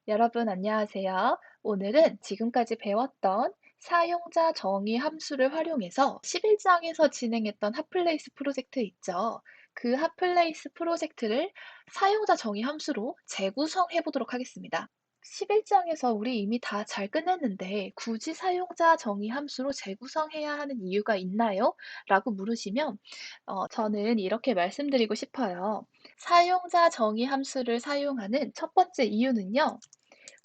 여러분 안녕하세요. 오늘은 지금까지 배웠던 사용자 정의 함수를 활용해서 11장에서 진행했던 핫플레이스 프로젝트 있죠. 그 핫플레이스 프로젝트를 사용자 정의 함수로 재구성해 보도록 하겠습니다. 11장에서 우리 이미 다 잘 끝냈는데 굳이 사용자 정의 함수로 재구성해야 하는 이유가 있나요? 라고 물으시면 저는 이렇게 말씀드리고 싶어요. 사용자 정의 함수를 사용하는 첫 번째 이유는요.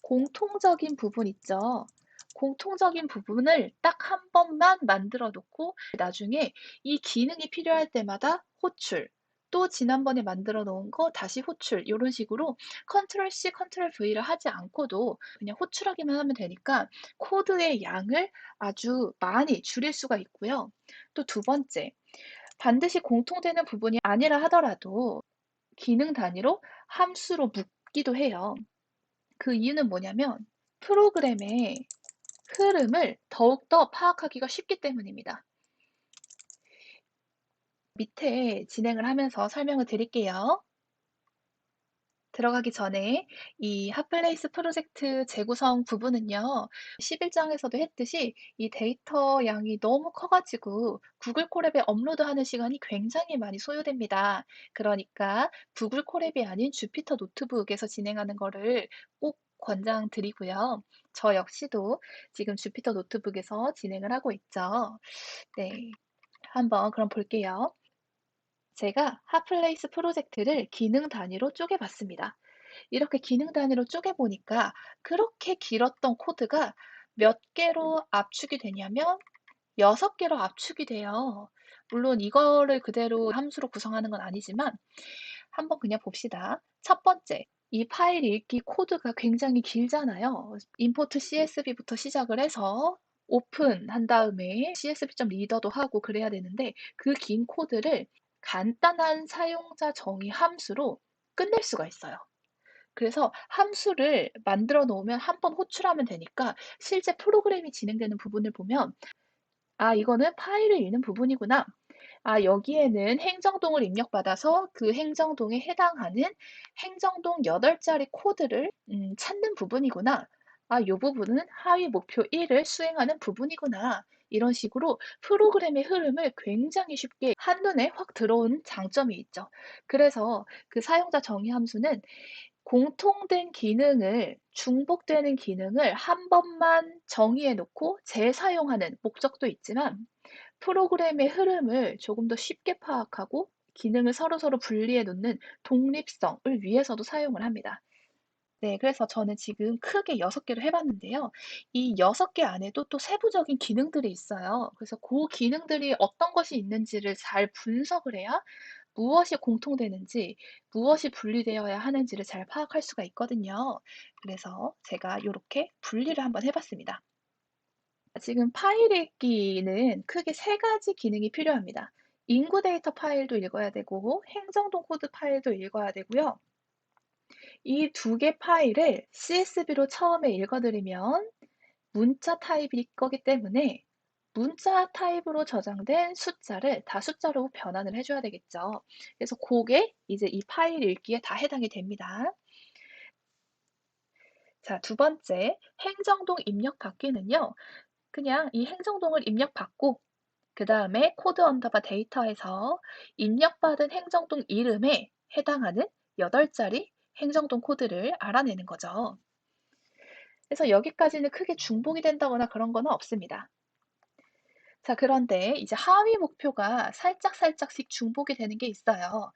공통적인 부분 있죠. 공통적인 부분을 딱 한 번만 만들어 놓고 나중에 이 기능이 필요할 때마다 호출, 또 지난번에 만들어 놓은 거 다시 호출 이런 식으로 컨트롤 C, 컨트롤 V를 하지 않고도 그냥 호출하기만 하면 되니까 코드의 양을 아주 많이 줄일 수가 있고요. 또 두 번째, 반드시 공통되는 부분이 아니라 하더라도 기능 단위로 함수로 묶기도 해요. 그 이유는 뭐냐면 프로그램의 흐름을 더욱더 파악하기가 쉽기 때문입니다. 밑에 진행을 하면서 설명을 드릴게요. 들어가기 전에 이 핫플레이스 프로젝트 재구성 부분은요, 11장에서도 했듯이 이 데이터 양이 너무 커가지고 구글 콜앱에 업로드하는 시간이 굉장히 많이 소요됩니다. 그러니까 구글 콜앱이 아닌 주피터 노트북에서 진행하는 거를 꼭 권장드리고요. 저 역시도 지금 주피터 노트북에서 진행을 하고 있죠. 네, 한번 그럼 볼게요. 제가 핫플레이스 프로젝트를 기능 단위로 쪼개봤습니다. 이렇게 기능 단위로 쪼개보니까 그렇게 길었던 코드가 몇 개로 압축이 되냐면 6개로 압축이 돼요. 물론 이거를 그대로 함수로 구성하는 건 아니지만 한번 그냥 봅시다. 첫 번째, 이 파일 읽기 코드가 굉장히 길잖아요. import CSV부터 시작을 해서 오픈한 다음에 CSV.reader도 하고 그래야 되는데 그 긴 코드를 간단한 사용자 정의 함수로 끝낼 수가 있어요. 그래서 함수를 만들어 놓으면 한 번 호출하면 되니까 실제 프로그램이 진행되는 부분을 보면 아, 이거는 파일을 읽는 부분이구나. 아, 여기에는 행정동을 입력받아서 그 행정동에 해당하는 행정동 8자리 코드를 찾는 부분이구나. 아, 이 부분은 하위 목표 1을 수행하는 부분이구나. 이런 식으로 프로그램의 흐름을 굉장히 쉽게 한눈에 확 들어오는 장점이 있죠. 그래서 그 사용자 정의 함수는 공통된 기능을, 중복되는 기능을 한 번만 정의해 놓고 재사용하는 목적도 있지만 프로그램의 흐름을 조금 더 쉽게 파악하고 기능을 서로서로 분리해 놓는 독립성을 위해서도 사용을 합니다. 네, 그래서 저는 지금 크게 6개를 해봤는데요. 이 6개 안에도 또 세부적인 기능들이 있어요. 그래서 그 기능들이 어떤 것이 있는지를 잘 분석을 해야 무엇이 공통되는지, 무엇이 분리되어야 하는지를 잘 파악할 수가 있거든요. 그래서 제가 이렇게 분리를 한번 해봤습니다. 지금 파일 읽기는 크게 3가지 기능이 필요합니다. 인구 데이터 파일도 읽어야 되고, 행정동 코드 파일도 읽어야 되고요. 이 2개 파일을 CSV로 처음에 읽어드리면 문자 타입일 거기 때문에 문자 타입으로 저장된 숫자를 다숫자로 변환을 해줘야 되겠죠. 그래서 그게 이제 이 파일 읽기에 다 해당이 됩니다. 자, 두 번째, 행정동 입력 받기는요. 그냥 이 행정동을 입력받고 그 다음에 코드 언더바 데이터에서 입력받은 행정동 이름에 해당하는 8자리 행정동 코드를 알아내는 거죠. 그래서 여기까지는 크게 중복이 된다거나 그런 거는 없습니다. 자, 그런데 이제 하위 목표가 살짝씩 중복이 되는 게 있어요.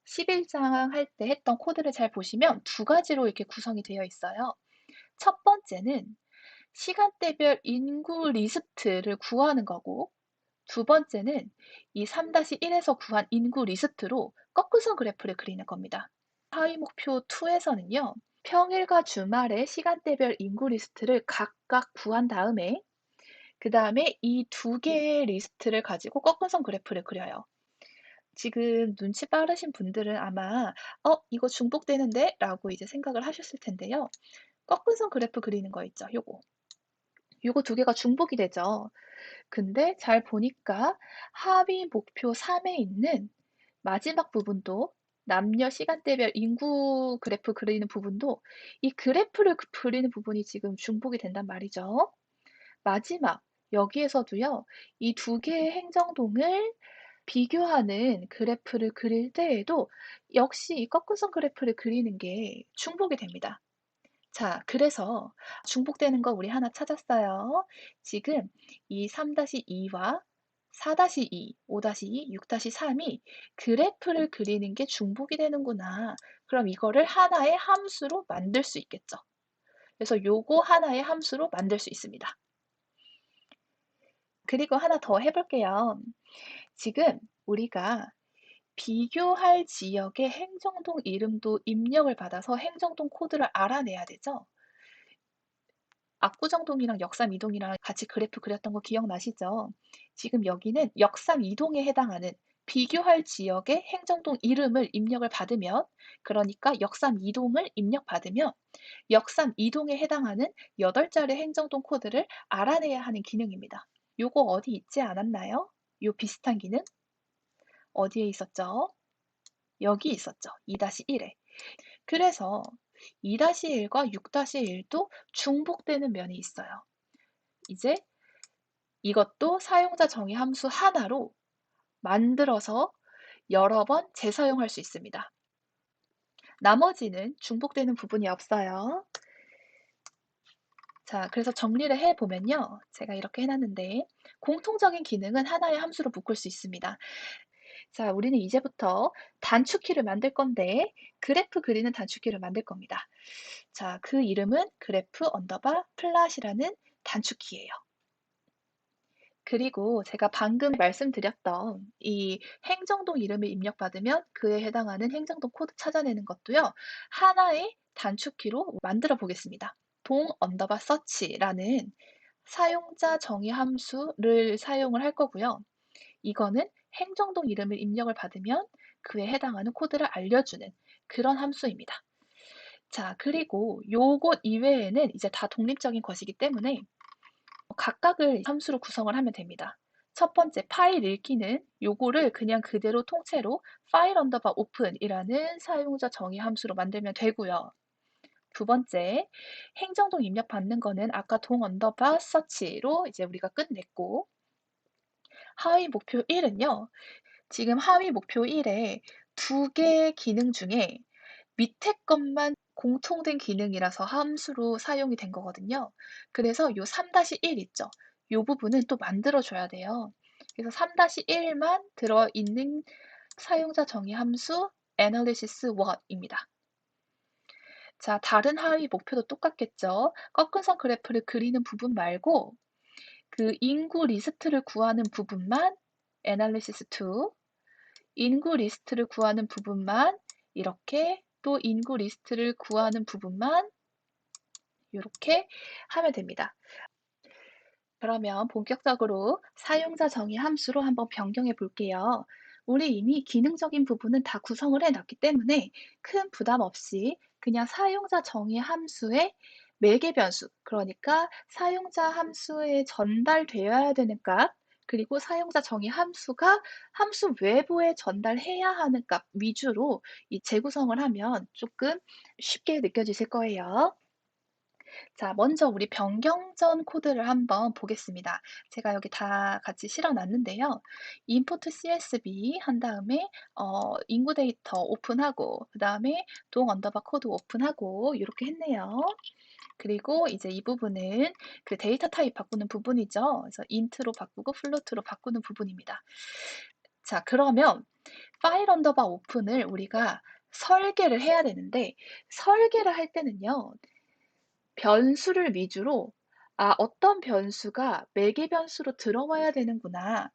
11장 할 때 했던 코드를 잘 보시면 2가지로 이렇게 구성이 되어 있어요. 첫 번째는 시간대별 인구 리스트를 구하는 거고, 두 번째는 이 3-1에서 구한 인구 리스트로 꺾으선 그래프를 그리는 겁니다. 하위 목표 2에서는요, 평일과 주말의 시간대별 인구 리스트를 각각 구한 다음에 그 다음에 이 2개의 리스트를 가지고 꺾은선 그래프를 그려요. 지금 눈치 빠르신 분들은 아마 이거 중복되는데? 라고 이제 생각을 하셨을 텐데요. 꺾은선 그래프 그리는 거 있죠, 요거. 요거 2개가 중복이 되죠. 근데 잘 보니까 하위 목표 3에 있는 마지막 부분도 남녀 시간대별 인구 그래프 그리는 부분도 이 그래프를 그리는 부분이 지금 중복이 된단 말이죠. 마지막 여기에서도요. 이 두 개의 행정동을 비교하는 그래프를 그릴 때에도 역시 이 꺾음선 그래프를 그리는 게 중복이 됩니다. 자, 그래서 중복되는 거 우리 하나 찾았어요. 지금 이 3-2와 4-2, 5-2, 6-3이 그래프를 그리는 게 중복이 되는구나. 그럼 이거를 하나의 함수로 만들 수 있겠죠. 그래서 요거 하나의 함수로 만들 수 있습니다. 그리고 하나 더 해볼게요. 지금 우리가 비교할 지역의 행정동 이름도 입력을 받아서 행정동 코드를 알아내야 되죠. 압구정동이랑 역삼이동이랑 같이 그래프 그렸던 거 기억나시죠? 지금 여기는 역삼이동에 해당하는 비교할 지역의 행정동 이름을 입력을 받으면, 그러니까 역삼이동을 입력받으면 역삼이동에 해당하는 8자리 행정동 코드를 알아내야 하는 기능입니다. 요거 어디 있지 않았나요? 요 비슷한 기능? 어디에 있었죠? 여기 있었죠. 2-1에. 그래서 2-1과 6-1도 중복되는 면이 있어요. 이제 이것도 사용자 정의 함수 하나로 만들어서 여러 번 재사용할 수 있습니다. 나머지는 중복되는 부분이 없어요. 자, 그래서 정리를 해보면요. 제가 이렇게 해놨는데 공통적인 기능은 하나의 함수로 묶을 수 있습니다. 자, 우리는 이제부터 단축키를 만들 건데 그래프 그리는 단축키를 만들 겁니다. 자, 그 이름은 그래프 언더바 플랫이라는 단축키예요. 그리고 제가 방금 말씀드렸던 이 행정동 이름을 입력받으면 그에 해당하는 행정동 코드 찾아내는 것도요. 하나의 단축키로 만들어 보겠습니다. 동 언더바 서치라는 사용자 정의 함수를 사용을 할 거고요. 이거는 행정동 이름을 입력을 받으면 그에 해당하는 코드를 알려주는 그런 함수입니다. 자, 그리고 요것 이외에는 이제 다 독립적인 것이기 때문에 각각을 함수로 구성을 하면 됩니다. 첫 번째 파일 읽기는 요거를 그냥 그대로 통째로 파일 언더바 오픈이라는 사용자 정의 함수로 만들면 되고요. 두 번째, 행정동 입력 받는 거는 아까 동 언더바 서치로 이제 우리가 끝냈고, 하위 목표 1은요. 지금 하위 목표 1에 두 개의 기능 중에 밑에 것만 공통된 기능이라서 함수로 사용이 된 거거든요. 그래서 요 3-1 있죠. 요 부분은 또 만들어줘야 돼요. 그래서 3-1만 들어있는 사용자 정의 함수 analysis what입니다. 자, 다른 하위 목표도 똑같겠죠. 꺾은선 그래프를 그리는 부분 말고 그 인구 리스트를 구하는 부분만 analysis 2, 인구 리스트를 구하는 부분만 이렇게, 또 인구 리스트를 구하는 부분만 이렇게 하면 됩니다. 그러면 본격적으로 사용자 정의 함수로 한번 변경해 볼게요. 우리 이미 기능적인 부분은 다 구성을 해놨기 때문에 큰 부담 없이 그냥 사용자 정의 함수의 매개 변수, 그러니까 사용자 함수에 전달되어야 되는 값, 그리고 사용자 정의 함수가 함수 외부에 전달해야 하는 값 위주로 이 재구성을 하면 조금 쉽게 느껴지실 거예요. 자, 먼저 우리 변경 전 코드를 한번 보겠습니다. 제가 여기 다 같이 실어 놨는데요. import CSV 한 다음에 인구 데이터 오픈하고, 그 다음에 동 언더바 코드 오픈하고 이렇게 했네요. 그리고 이제 이 부분은 그 데이터 타입 바꾸는 부분이죠. 그래서 int로 바꾸고 float로 바꾸는 부분입니다. 자, 그러면 파일 언더바 오픈을 우리가 설계를 해야 되는데, 설계를 할 때는요. 변수를 위주로 어떤 변수가 매개 변수로 들어와야 되는구나.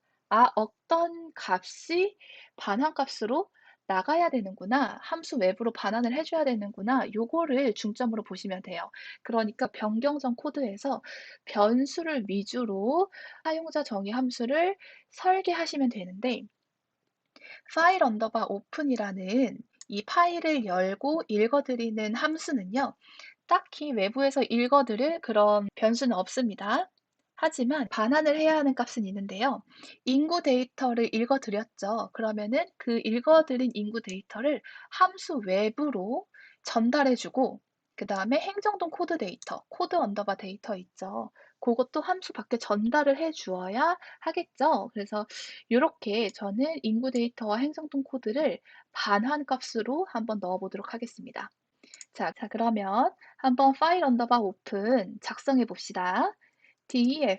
어떤 값이 반환값으로 나가야 되는구나. 함수 외부로 반환을 해줘야 되는구나. 요거를 중점으로 보시면 돼요. 그러니까 변경 전 코드에서 변수를 위주로 사용자 정의 함수를 설계하시면 되는데, 파일 언더바 오픈이라는 이 파일을 열고 읽어드리는 함수는요. 딱히 외부에서 읽어들을 그런 변수는 없습니다. 하지만 반환을 해야 하는 값은 있는데요. 인구 데이터를 읽어드렸죠. 그러면은 그 읽어드린 인구 데이터를 함수 외부로 전달해주고, 그 다음에 행정동 코드 데이터, 코드 언더바 데이터 있죠. 그것도 함수 밖에 전달을 해 주어야 하겠죠. 그래서 이렇게 저는 인구 데이터와 행정동 코드를 반환 값으로 한번 넣어 보도록 하겠습니다. 자, 그러면 한번 파일 언더바 오픈 작성해 봅시다. def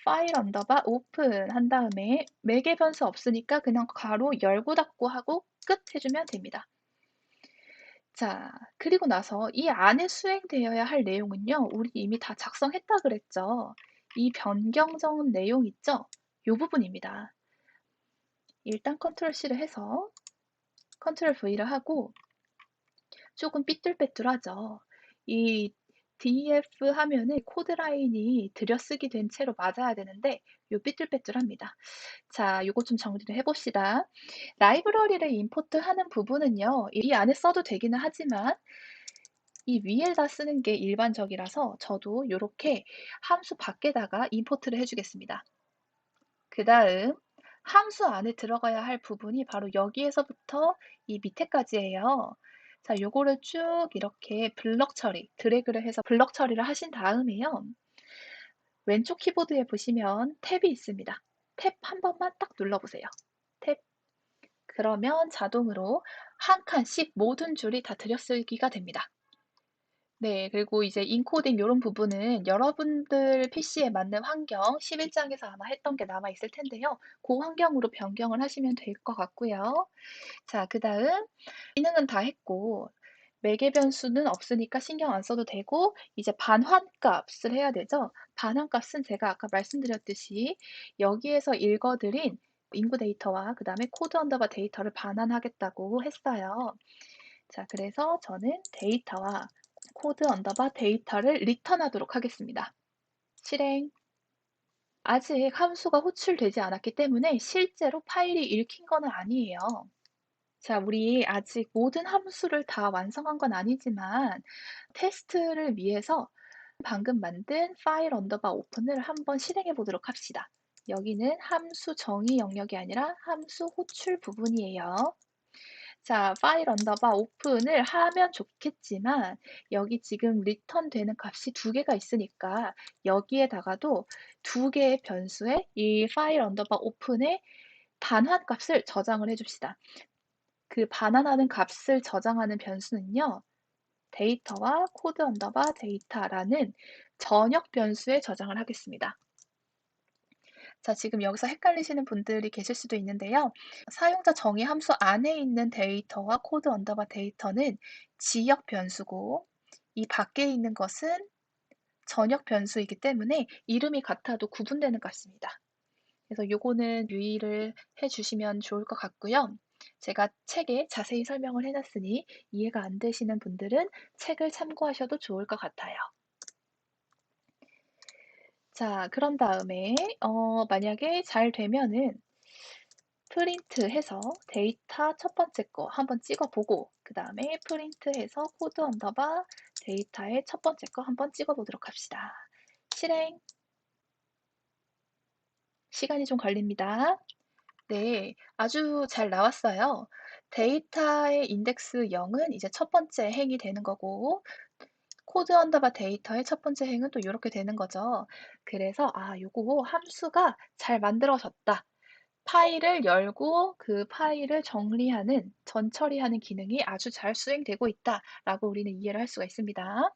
파일 언더바 오픈 한 다음에 매개 변수 없으니까 그냥 가로 열고 닫고 하고 끝 해주면 됩니다. 자, 그리고 나서 이 안에 수행되어야 할 내용은요, 우리 이미 다 작성했다 그랬죠. 이 변경정 내용 있죠? 이 부분입니다. 일단 컨트롤 C를 해서 컨트롤 V를 하고 조금 삐뚤빼뚤하죠. 이 def 하면은 코드 라인이 들여쓰기 된 채로 맞아야 되는데 요 삐뚤빼뚤합니다. 자, 요거 좀 정리를 해봅시다. 라이브러리를 임포트하는 부분은요, 이 안에 써도 되기는 하지만 이 위에다 쓰는 게 일반적이라서 저도 이렇게 함수 밖에다가 임포트를 해주겠습니다. 그 다음 함수 안에 들어가야 할 부분이 바로 여기에서부터 이 밑에까지예요. 자, 요거를 쭉 이렇게 블럭 처리, 드래그를 해서 블럭 처리를 하신 다음에요. 왼쪽 키보드에 보시면 탭이 있습니다. 탭 한 번만 딱 눌러보세요. 탭. 그러면 자동으로 한 칸씩 모든 줄이 다 들여쓰기가 됩니다. 네, 그리고 이제 인코딩 요런 부분은 여러분들 PC에 맞는 환경 11장에서 아마 했던 게 남아 있을 텐데요. 그 환경으로 변경을 하시면 될 것 같고요. 자, 그다음 기능은 다 했고 매개 변수는 없으니까 신경 안 써도 되고 이제 반환 값을 해야 되죠. 반환 값은 제가 아까 말씀드렸듯이 여기에서 읽어드린 인구 데이터와 그다음에 코드 언더바 데이터를 반환하겠다고 했어요. 자, 그래서 저는 데이터와 코드 언더바 데이터를 리턴하도록 하겠습니다. 실행. 아직 함수가 호출되지 않았기 때문에 실제로 파일이 읽힌 건 아니에요. 자, 우리 아직 모든 함수를 다 완성한 건 아니지만 테스트를 위해서 방금 만든 파일 언더바 오픈을 한번 실행해 보도록 합시다. 여기는 함수 정의 영역이 아니라 함수 호출 부분이에요. 자, 파일 언더바 오픈을 하면 좋겠지만 여기 지금 리턴 되는 값이 두 개가 있으니까 여기에다가도 두 개의 변수에 이 파일 언더바 오픈의 반환 값을 저장을 해줍시다. 그 반환하는 값을 저장하는 변수는요, 데이터와 코드 언더바 데이터라는 전역 변수에 저장을 하겠습니다. 자, 지금 여기서 헷갈리시는 분들이 계실 수도 있는데요. 사용자 정의 함수 안에 있는 데이터와 코드 언더바 데이터는 지역 변수고 이 밖에 있는 것은 전역 변수이기 때문에 이름이 같아도 구분되는 값입니다. 그래서 요거는 유의를 해주시면 좋을 것 같고요. 제가 책에 자세히 설명을 해놨으니 이해가 안 되시는 분들은 책을 참고하셔도 좋을 것 같아요. 자, 그런 다음에 만약에 잘 되면은 프린트해서 데이터 첫 번째 거 한번 찍어보고 그 다음에 프린트해서 코드 언더바 데이터의 첫 번째 거 한번 찍어보도록 합시다. 실행. 시간이 좀 걸립니다. 네, 아주 잘 나왔어요. 데이터의 인덱스 0은 이제 첫 번째 행이 되는 거고 코드 언더바 데이터의 첫 번째 행은 또 이렇게 되는 거죠. 그래서 요거 함수가 잘 만들어졌다. 파일을 열고 그 파일을 정리하는, 전처리하는 기능이 아주 잘 수행되고 있다라고 우리는 이해를 할 수가 있습니다.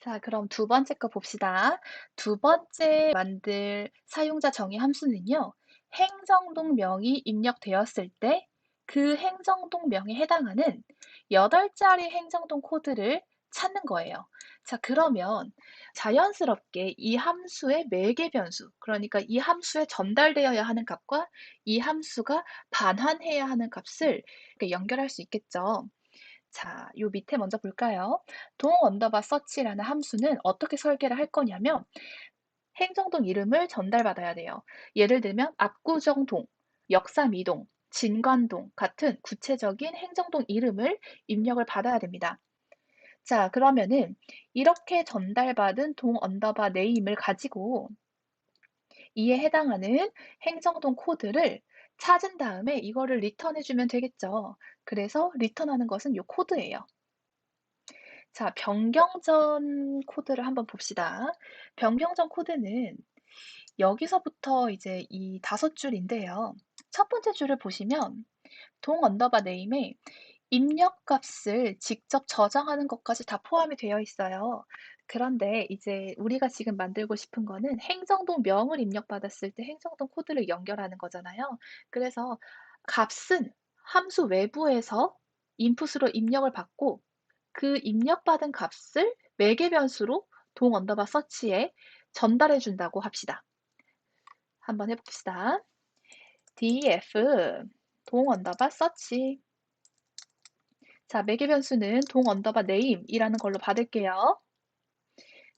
자, 그럼 두 번째 거 봅시다. 두 번째 만들 사용자 정의 함수는요, 행정동명이 입력되었을 때 그 행정동명에 해당하는 8자리 행정동 코드를 찾는 거예요. 자, 그러면 자연스럽게 이 함수의 매개 변수, 그러니까 이 함수에 전달되어야 하는 값과 이 함수가 반환해야 하는 값을 연결할 수 있겠죠. 자, 요 밑에 먼저 볼까요? 동 언더바 서치라는 함수는 어떻게 설계를 할 거냐면 행정동 이름을 전달받아야 돼요. 예를 들면 압구정동, 역삼이동, 진관동 같은 구체적인 행정동 이름을 입력을 받아야 됩니다. 자, 그러면은 이렇게 전달받은 동 언더바 네임을 가지고 이에 해당하는 행정동 코드를 찾은 다음에 이거를 리턴해 주면 되겠죠. 그래서 리턴하는 것은 요 코드예요. 자, 변경전 코드를 한번 봅시다. 변경전 코드는 여기서부터 이제 이 5줄인데요. 첫 번째 줄을 보시면 동 언더바 네임에 입력값을 직접 저장하는 것까지 다 포함이 되어 있어요. 그런데 이제 우리가 지금 만들고 싶은 거는 행정동 명을 입력받았을 때 행정동 코드를 연결하는 거잖아요. 그래서 값은 함수 외부에서 인풋으로 입력을 받고 그 입력받은 값을 매개 변수로 동 언더바 서치에 전달해 준다고 합시다. 한번 해봅시다. df 동 언더바 서치. 자, 매개 변수는 동 언더바 네임이라는 걸로 받을게요.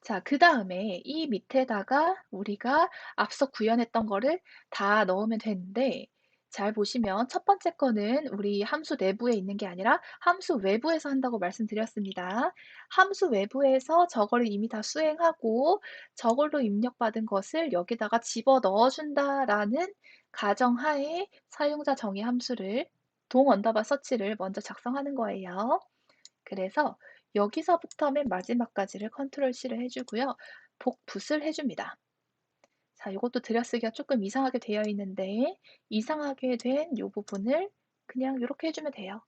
자, 그 다음에 이 밑에다가 우리가 앞서 구현했던 거를 다 넣으면 되는데, 잘 보시면 첫 번째 거는 우리 함수 내부에 있는 게 아니라 함수 외부에서 한다고 말씀드렸습니다. 함수 외부에서 저거를 이미 다 수행하고 저걸로 입력받은 것을 여기다가 집어 넣어준다라는 가정하에 사용자 정의 함수를 동 언더바 서치를 먼저 작성하는 거예요. 그래서 여기서부터 맨 마지막까지를 컨트롤 C를 해주고요. 복붙을 해줍니다. 자, 이것도 들여쓰기가 조금 이상하게 되어 있는데 이상하게 된 이 부분을 그냥 이렇게 해주면 돼요.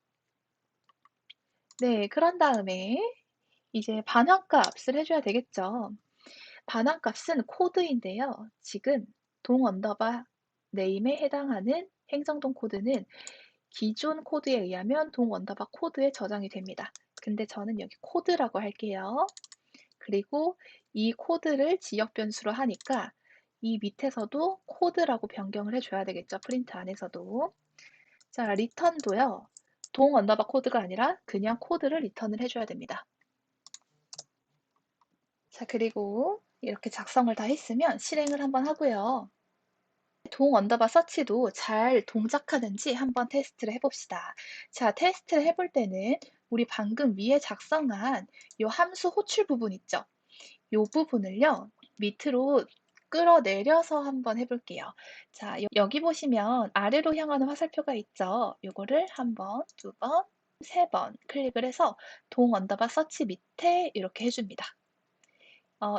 네, 그런 다음에 이제 반환값을 해줘야 되겠죠. 반환값은 코드인데요. 지금 동 언더바 네임에 해당하는 행정동 코드는 기존 코드에 의하면 동 언더바 코드에 저장이 됩니다. 근데 저는 여기 코드라고 할게요. 그리고 이 코드를 지역 변수로 하니까 이 밑에서도 코드라고 변경을 해줘야 되겠죠. 프린트 안에서도. 자, 리턴도요. 동 언더바 코드가 아니라 그냥 코드를 리턴을 해줘야 됩니다. 자, 그리고 이렇게 작성을 다 했으면 실행을 한번 하고요. 동 언더바 서치도 잘 동작하는지 한번 테스트를 해봅시다. 자, 테스트를 해볼 때는 우리 방금 위에 작성한 이 함수 호출 부분 있죠? 이 부분을요, 밑으로 끌어내려서 한번 해볼게요. 자, 여기 보시면 아래로 향하는 화살표가 있죠? 요거를 한 번, 두 번, 세 번 클릭을 해서 동 언더바 서치 밑에 이렇게 해줍니다.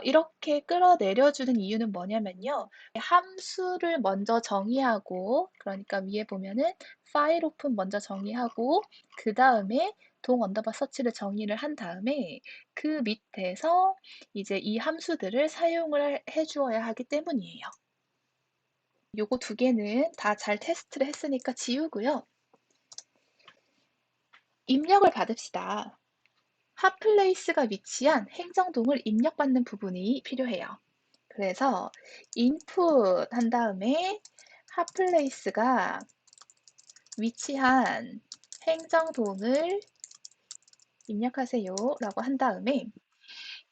이렇게 끌어내려주는 이유는 뭐냐면요. 함수를 먼저 정의하고, 그러니까 위에 보면은 파일 오픈 먼저 정의하고, 그 다음에 동 언더바 서치를 정의를 한 다음에 그 밑에서 이제 이 함수들을 사용을 해주어야 하기 때문이에요. 요거 두 개는 다 잘 테스트를 했으니까 지우고요. 입력을 받읍시다. 핫플레이스가 위치한 행정동을 입력받는 부분이 필요해요. 그래서 input 한 다음에 핫플레이스가 위치한 행정동을 입력하세요 라고 한 다음에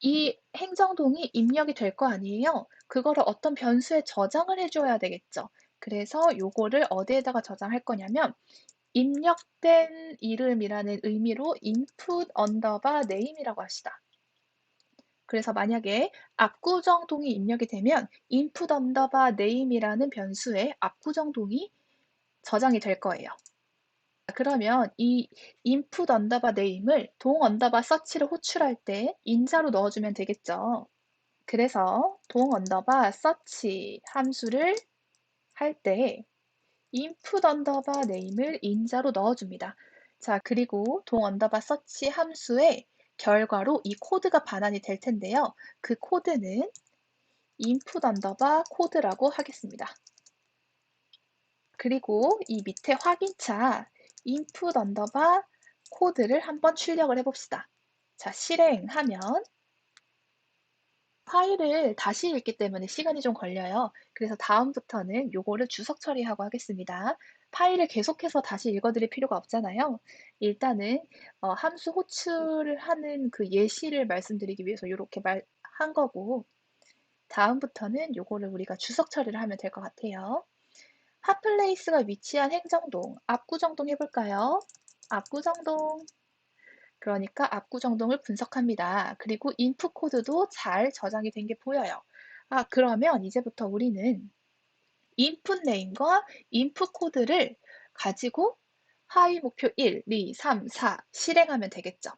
이 행정동이 입력이 될 거 아니에요. 그거를 어떤 변수에 저장을 해줘야 되겠죠. 그래서 요거를 어디에다가 저장할 거냐면 입력된 이름이라는 의미로 input 언더바 name이라고 합시다. 그래서 만약에 압구정동이 입력이 되면 input 언더바 name이라는 변수에 압구정동이 저장이 될 거예요. 그러면 이 input 언더바 name을 동 언더바 search를 호출할 때 인자로 넣어주면 되겠죠. 그래서 동 언더바 search 함수를 할 때 input 언더바 name을 인자로 넣어줍니다. 자, 그리고 동 언더바 search 함수의 결과로 이 코드가 반환이 될 텐데요. 그 코드는 input 언더바 코드라고 하겠습니다. 그리고 이 밑에 확인차 input 언더바 코드를 한번 출력을 해봅시다. 자, 실행하면 파일을 다시 읽기 때문에 시간이 좀 걸려요. 그래서 다음부터는 요거를 주석 처리하고 하겠습니다. 파일을 계속해서 다시 읽어드릴 필요가 없잖아요. 일단은 함수 호출을 하는 그 예시를 말씀드리기 위해서 이렇게 한 거고, 다음부터는 요거를 우리가 주석 처리를 하면 될 것 같아요. 핫플레이스가 위치한 행정동, 압구정동 해볼까요? 압구정동. 그러니까 압구정동을 분석합니다. 그리고 인풋 코드도 잘 저장이 된 게 보여요. 그러면 이제부터 우리는 인풋 네임과 인풋 코드를 가지고 하위 목표 1, 2, 3, 4 실행하면 되겠죠.